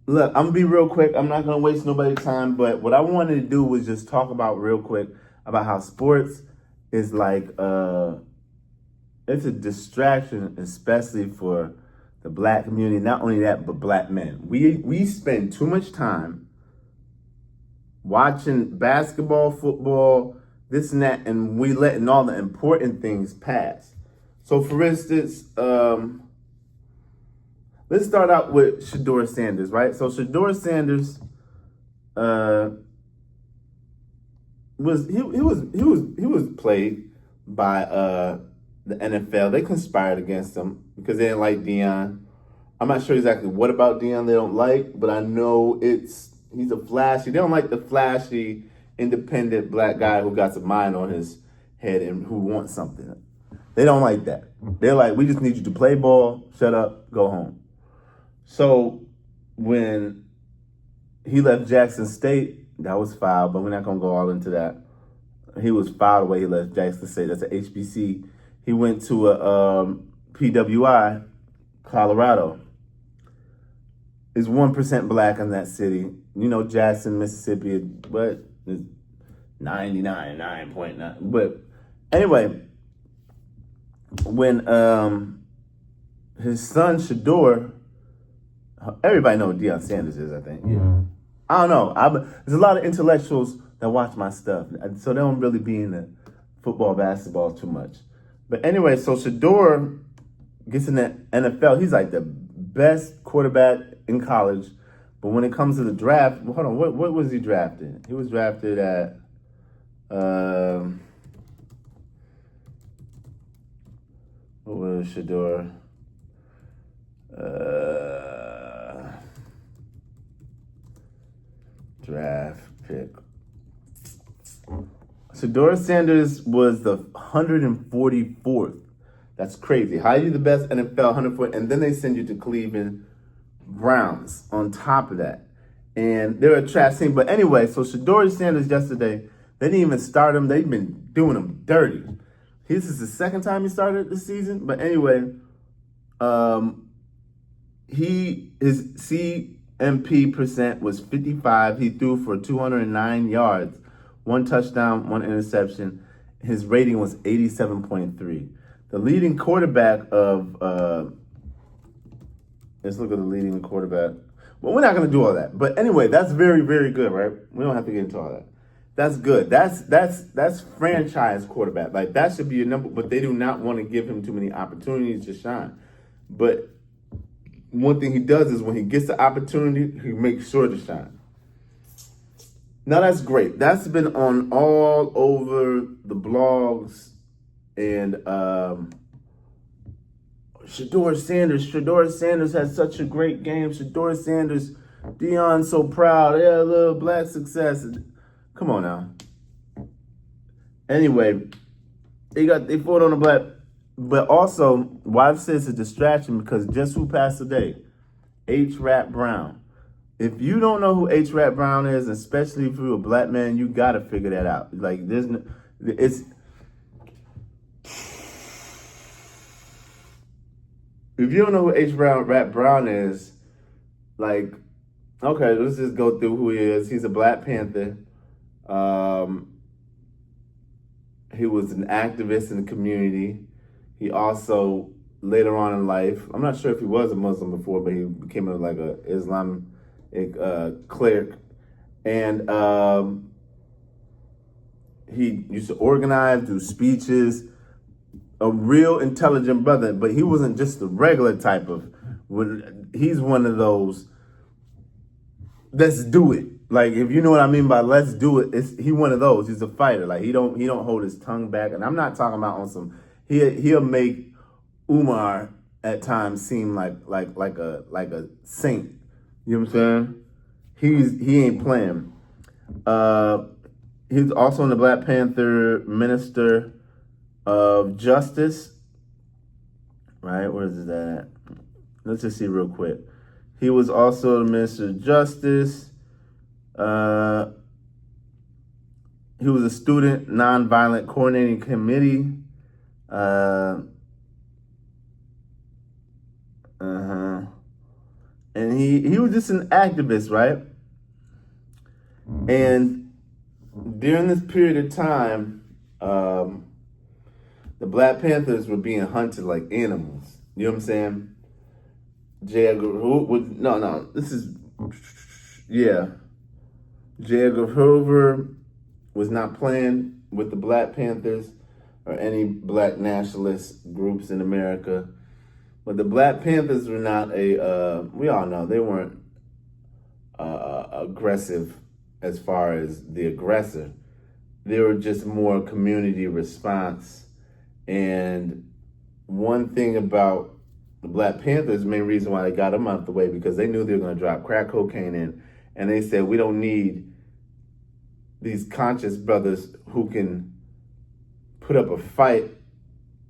Look, I'm gonna be real quick. I'm not gonna waste nobody's time. But what I wanted to do was just talk about real quick about how sports is like it's a distraction, especially for the black community. Not only that, but black men. We spend too much time watching basketball, football, this and that, and we letting all the important things pass. So, for instance, let's start out with Shador Sanders, right? So Shador Sanders uh, he was played by the NFL. They conspired against him because they didn't like Dion. I'm not sure exactly what about Dion they don't like, but I know he's a flashy. They don't like the flashy, independent black guy who got some mind on his head and who wants something. They don't like that. They're like, we just need you to play ball, shut up, go home. So when he left Jackson State, that was foul, but we're not gonna go all into that. He was fouled away. He left Jackson State. That's a HBC. He went to a PWI, Colorado. Is 1% black in that city. You know, Jackson, Mississippi, but 99.9. But anyway, when his son Shador, everybody know what Deion Sanders is, I think. Yeah. Mm-hmm. I don't know. There's a lot of intellectuals that watch my stuff, so they don't really be in the football, basketball too much. But anyway, so Shador gets in the NFL. He's like the best quarterback in college. But when it comes to the draft, hold on, what was he drafted? He was drafted at what was Shador? Draft pick. Shador Sanders was the 144th. That's crazy. How are you the best NFL 140? And then they send you to Cleveland Browns on top of that. And they're a trash team. But anyway, so Shador Sanders yesterday, they didn't even start him. They've been doing him dirty. This is the second time he started this season. But anyway, his CMP percent was 55. He threw for 209 yards, one touchdown, one interception. His rating was 87.3. The leading quarterback of let's look at the leading quarterback. Well, we're not going to do all that. But anyway, that's very, very good, right? We don't have to get into all that. That's good. That's franchise quarterback. Like, that should be your number, but they do not want to give him too many opportunities to shine. But one thing he does is when he gets the opportunity, he makes sure to shine. Now, that's great. That's been on all over the blogs. And Shador Sanders had such a great game. Shador Sanders, Dion's so proud. Yeah, a little black success. Come on now. Anyway, they fought on the black. But also, why I say it's a distraction, because just who passed today? H. Rap Brown. If you don't know who H. Rap Brown is, especially if you're a black man, you gotta figure that out. Like, it's if you don't know who Rap Brown is, like, okay, let's just go through who he is. He's a Black Panther. He was an activist in the community. He also, later on in life, I'm not sure if he was a Muslim before, but he became like a Islamic cleric. And he used to organize, do speeches, a real intelligent brother, but he wasn't just the regular type of, he's one of those, let's do it. Like, if you know what I mean by let's do it, he one of those. He's a fighter. Like, he don't hold his tongue back. And I'm not talking about on some, he'll make Umar at times seem like a saint. You know what I'm saying? He ain't playing. He's also in the Black Panther Minister of Justice. Right? Where is that at? Let's just see real quick. He was also the Minister of Justice. He was a student nonviolent coordinating committee. And he was just an activist, right? And during this period of time, the Black Panthers were being hunted like animals. You know what I'm saying? J. Edgar Hoover, no, this is, yeah. J. Edgar Hoover was not playing with the Black Panthers or any black nationalist groups in America. But the Black Panthers were not we all know they weren't aggressive as far as the aggressor. They were just more community response. And one thing about the Black Panthers, the main reason why they got them out the way, because they knew they were going to drop crack cocaine in. And they said, we don't need these conscious brothers who can put up a fight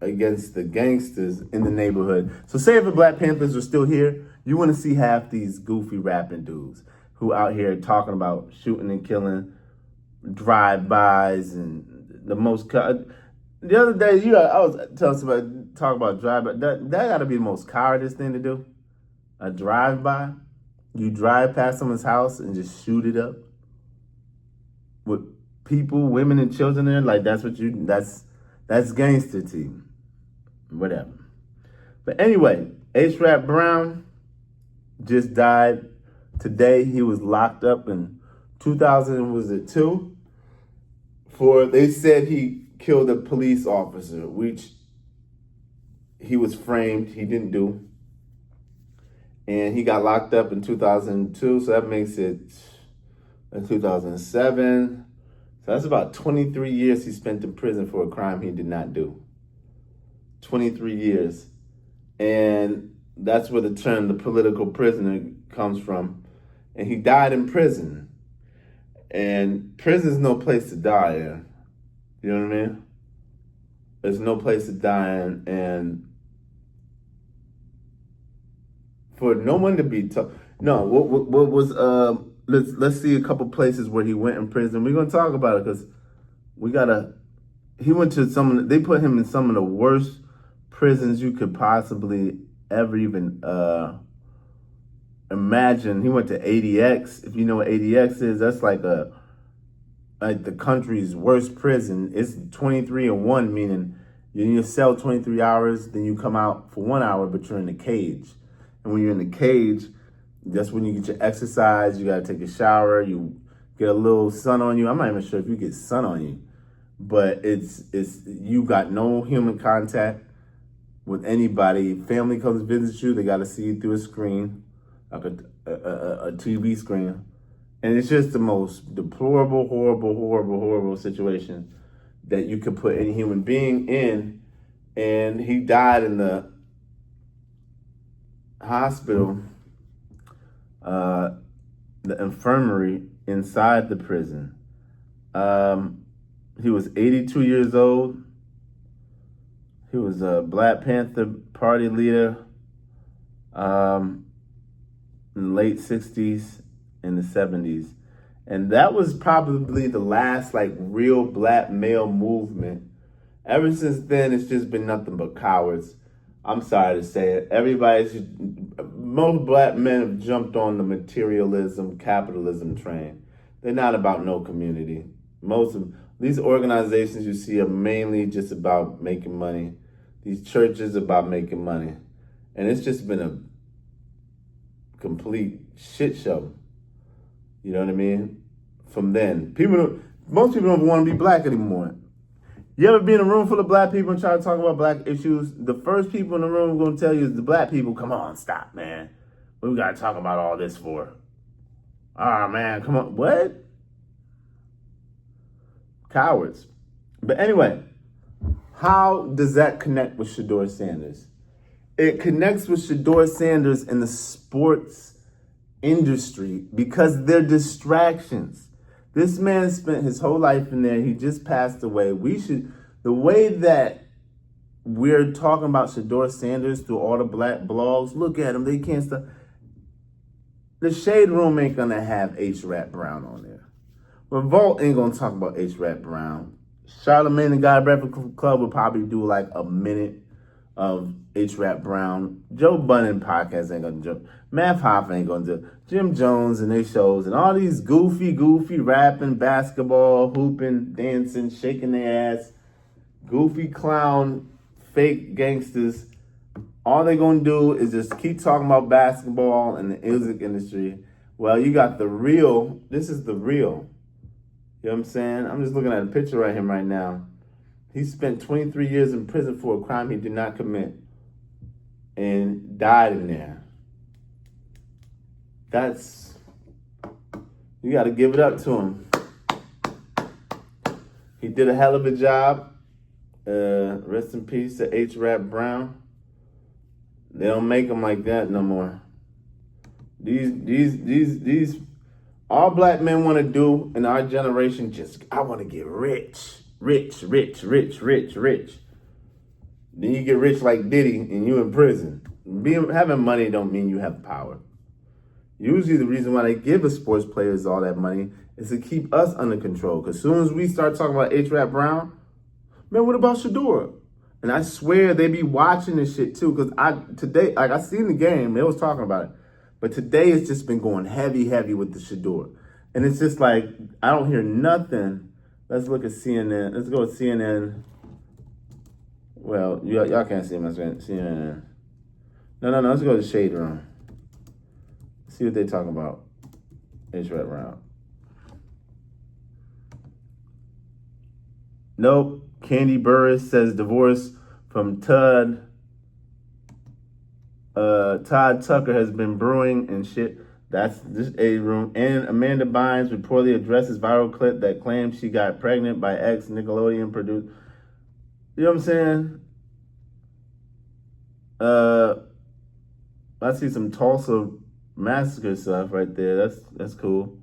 against the gangsters in the neighborhood. So say if the Black Panthers were still here, you wouldn't see half these goofy rapping dudes who out here talking about shooting and killing, drive-bys, and the most... The other day, I was telling somebody, talk about drive-by. That got to be the most cowardice thing to do. A drive-by. You drive past someone's house and just shoot it up with people, women, and children there. Like that's gangster to you. Whatever. But anyway, H-Rap Brown just died today. He was locked up in 2002 for, they said he killed a police officer, which he was framed, he didn't do. And he got locked up in 2002, so that makes it 2007. So that's about 23 years he spent in prison for a crime he did not do. 23 years. And that's where the term the political prisoner comes from. And he died in prison. And prison's no place to die in. You know what I mean? There's no place to die in. And for no one to be tough. No, what was let's see a couple places where he went in prison. We're gonna talk about it because he went to they put him in some of the worst prisons you could possibly ever even imagine. He went to ADX. If you know what ADX is, that's like the country's worst prison. It's 23-1, meaning you're in your cell 23 hours, then you come out for 1 hour, but you're in a cage. And when you're in the cage, that's when you get your exercise. You got to take a shower. You get a little sun on you. I'm not even sure if you get sun on you, but it's you got no human contact with anybody. Family comes visit you. They got to see you through a screen, like a TV screen. And it's just the most deplorable, horrible situation that you could put any human being in. And he died in the hospital, the infirmary inside the prison. He was 82 years old. He was a Black Panther Party leader in the late 60s and the 70s. And that was probably the last real black male movement. Ever since then, it's just been nothing but cowards. I'm sorry to say it. Most black men have jumped on the materialism, capitalism train. They're not about no community. Most of these organizations you see are mainly just about making money. These churches are about making money. And it's just been a complete shit show. You know what I mean? From then. Most people don't want to be black anymore. You ever be in a room full of black people and try to talk about black issues? The first people in the room are going to tell you is the black people, come on, stop, man. What we got to talk about all this for? Man, come on. What? Cowards. But anyway, how does that connect with Shedeur Sanders? It connects with Shedeur Sanders in the sports industry because they're distractions. This man spent his whole life in there. He just passed away. The way that we're talking about Shedeur Sanders through all the black blogs, look at him, they can't stop. The Shade Room ain't gonna have H-Rap Brown on there. Revolt ain't gonna talk about H-Rap Brown. Charlamagne and God Breakfast Club will probably do a minute of H-Rap Brown. Joe Budden podcast ain't gonna do. Math Hoffa ain't gonna do. Jim Jones and they shows and all these goofy rapping, basketball, hooping, dancing, shaking their ass, goofy clown, fake gangsters. All they gonna do is just keep talking about basketball and the music industry. Well, you got the real. This is the real. You know what I'm saying? I'm just looking at a picture of him right now. He spent 23 years in prison for a crime he did not commit and died in there. You got to give it up to him. He did a hell of a job. Rest in peace to H-Rap Brown. They don't make them like that no more. These all black men want to do in our generation, I want to get rich. Rich. Then you get rich like Diddy and you in prison. Having money don't mean you have power. Usually the reason why they give the sports players all that money is to keep us under control. Because as soon as we start talking about H-Rap Brown, man, what about Shador? And I swear they be watching this shit too. Because today, I seen the game, they was talking about it. But today it's just been going heavy with the Shador. And it's just like, I don't hear nothing. Let's look at CNN. Let's go with CNN. Well, y'all can't see my screen. CNN. No. Let's go to the Shade Room. See what they talking about. H-Rap Brown. Nope. Candy Burris says divorce from Todd Tucker has been brewing and shit. That's this Shade Room. And Amanda Bynes reportedly addresses viral clip that claims she got pregnant by ex-Nickelodeon producer. You know what I'm saying? I see some Tulsa Massacre stuff right there. That's cool.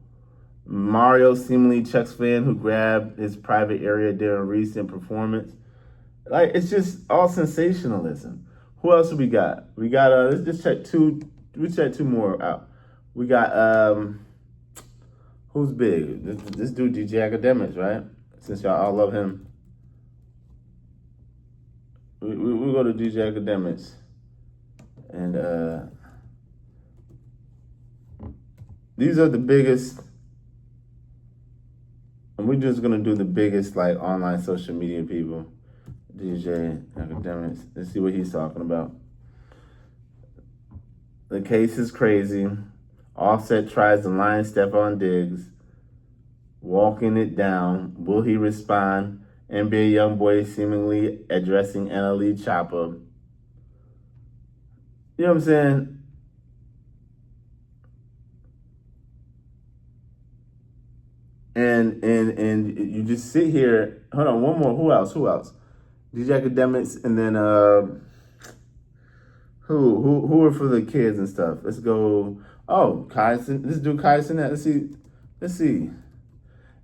Mario seemingly Chuck's fan who grabbed his private area during recent performance. Like, it's just all sensationalism. Who else do we got? We got let's just check two. We check two more out. We got who's big? This dude DJ Academics, right? Since y'all all love him. We go to DJ Academics. And these are the biggest, and we're just gonna do the biggest like online social media people. DJ Academics. Let's see what he's talking about. The case is crazy. Offset tries to line Stephon Diggs, walking it down. Will he respond? NBA YoungBoy seemingly addressing NLE Chopper. You know what I'm saying? And you just sit here. Hold on, one more. Who else? DJ Academics, and then who are for the kids and stuff? Let's go. Oh, Kyson. This dude Kyson. Let's see.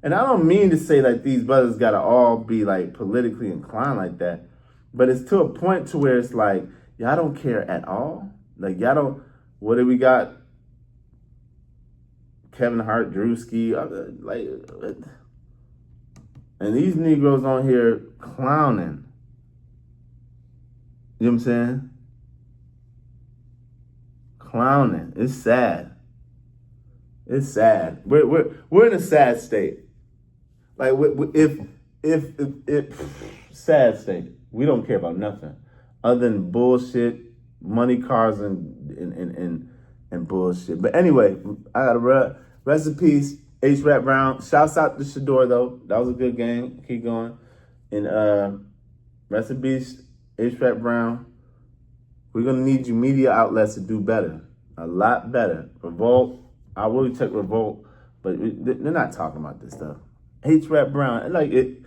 And I don't mean to say like these brothers gotta all be like politically inclined like that, but it's to a point to where it's like y'all don't care at all. Like y'all don't. What do we got? Kevin Hart, Drewski, and these Negroes on here clowning. You know what I'm saying? Clowning. It's sad. It's sad. We're in a sad state. Like if sad state. We don't care about nothing other than bullshit, money, cars, and bullshit. But anyway, I got a rest in peace, H-Rap Brown. Shouts out to Shador though. That was a good game. Keep going. And rest in peace, H-Rap Brown. We're gonna need you media outlets to do better. A lot better. Revolt. I will check Revolt, but they're not talking about this stuff. H-Rap Brown, like it.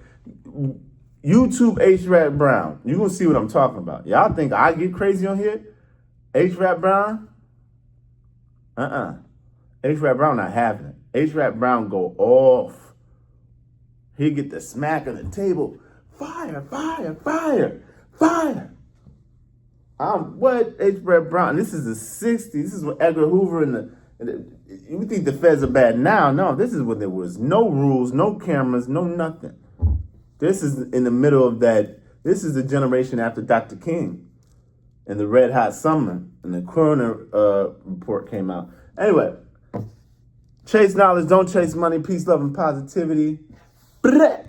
YouTube H-Rap Brown. You gonna see what I'm talking about. Y'all think I get crazy on here? H-Rap Brown? H-Rap Brown not having it. H-Rap Brown go off. He get the smack on the table. Fire. What H-Rap Brown? This is the 60s. This is when Edgar Hoover you think the feds are bad now? No, this is when there was no rules, no cameras, no nothing. This is in the middle of that. This is the generation after Dr. King. in the red hot summer, and the coroner report came out. Anyway, chase knowledge, don't chase money. Peace, love, and positivity. Bleh.